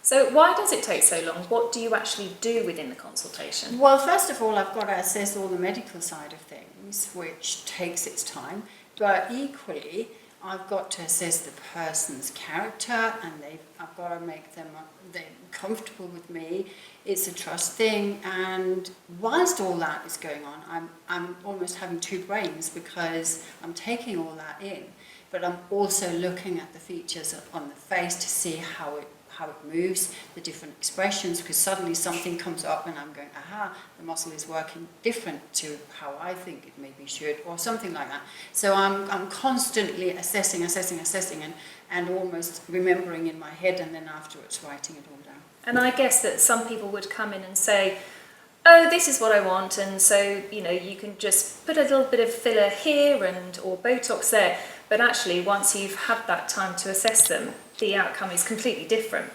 So why does it take so long? What do you actually do within the consultation? Well, first of all, I've got to assess all the medical side of things, which takes its time, but equally, I've got to assess the person's character, and I've got to make them they're comfortable with me. It's a trust thing, and whilst all that is going on, I'm almost having two brains, because I'm taking all that in, but I'm also looking at the features on the face to see how it moves, the different expressions, because suddenly something comes up and I'm going, aha, the muscle is working different to how I think it maybe should, or something like that. So I'm constantly assessing, and almost remembering in my head, and then afterwards writing it all down. And I guess that some people would come in and say, oh, this is what I want, and so, you know, you can just put a little bit of filler here or Botox there, but actually once you've had that time to assess them, the outcome is completely different.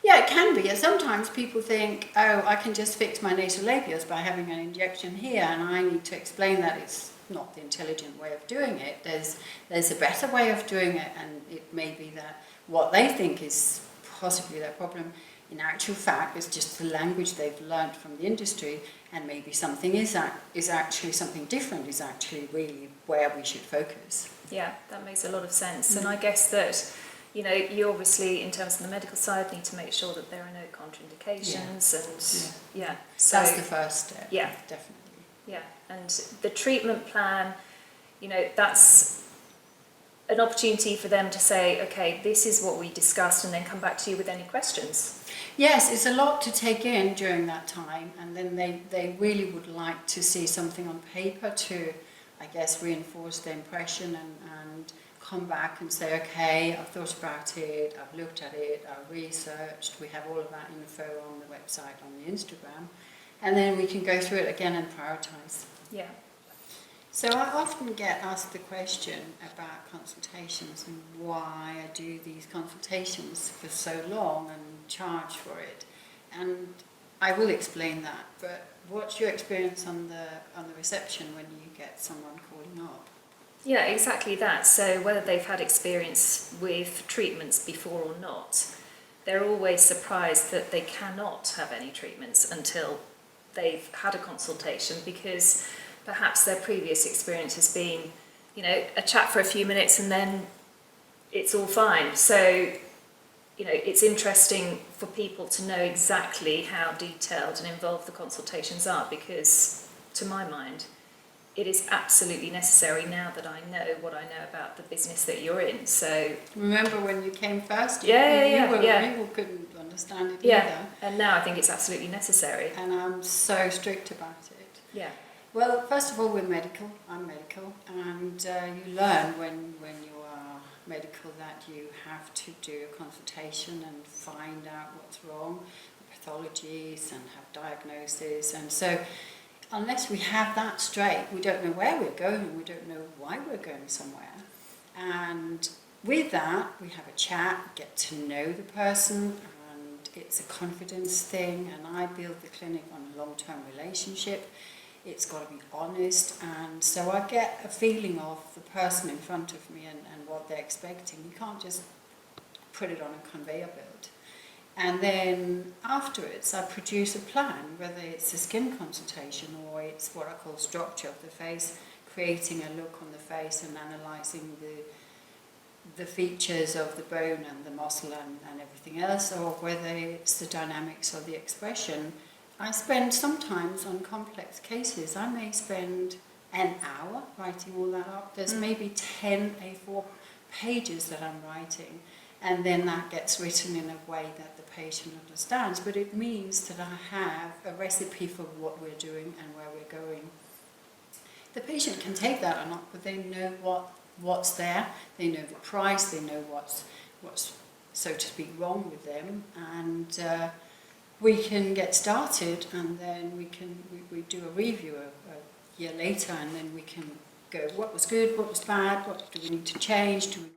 Yeah, it can be. And sometimes people think, oh, I can just fix my nasal labials by having an injection here, and I need to explain that it's not the intelligent way of doing it. There's a better way of doing it, and it may be that what they think is possibly their problem, in actual fact, is just the language they've learnt from the industry, and maybe something is actually something different, is actually really where we should focus. Yeah, that makes a lot of sense. And I guess that, you know, you obviously, in terms of the medical side, need to make sure that there are no contraindications, and so that's the first step. Yeah, definitely. Yeah, and the treatment plan, you know, that's an opportunity for them to say, okay, this is what we discussed, and then come back to you with any questions. Yes, it's a lot to take in during that time, and then they really would like to see something on paper to, I guess, reinforce the impression, and come back and say, okay, I've thought about it, I've looked at it, I've researched, we have all of that info on the website, on the Instagram, and then we can go through it again and prioritise. Yeah. So I often get asked the question about consultations and why I do these consultations for so long and charge for it. And I will explain that, but what's your experience on the reception when you get someone calling up? Yeah, exactly that. So whether they've had experience with treatments before or not, they're always surprised that they cannot have any treatments until they've had a consultation, because perhaps their previous experience has been, you know, a chat for a few minutes and then it's all fine. So, you know, it's interesting for people to know exactly how detailed and involved the consultations are, because, to my mind, it is absolutely necessary now that I know what I know about the business that you're in. So remember when you came first? You couldn't understand it either. And now I think it's absolutely necessary. And I'm so strict about it. Yeah. Well, first of all, we're medical. I'm medical, and you learn when you are medical that you have to do a consultation and find out what's wrong, the pathologies, and have diagnosis, and so unless we have that straight, we don't know where we're going, we don't know why we're going somewhere. And with that, we have a chat, get to know the person, and it's a confidence thing, and I build the clinic on a long-term relationship. It's got to be honest, and so I get a feeling of the person in front of me and what they're expecting. You can't just put it on a conveyor belt. And then afterwards, I produce a plan, whether it's a skin consultation or it's what I call structure of the face, creating a look on the face and analysing the features of the bone and the muscle and everything else, or whether it's the dynamics of the expression. I spend sometimes on complex cases, I may spend an hour writing all that up. There's maybe 10 A4 pages that I'm writing, and then that gets written in a way that the patient understands, but it means that I have a recipe for what we're doing and where we're going. The patient can take that or not, but they know what's there, they know the price, they know what's so to speak wrong with them, and we can get started, and then we do a review a year later, and then we can go, what was good, what was bad, what do we need to change, do we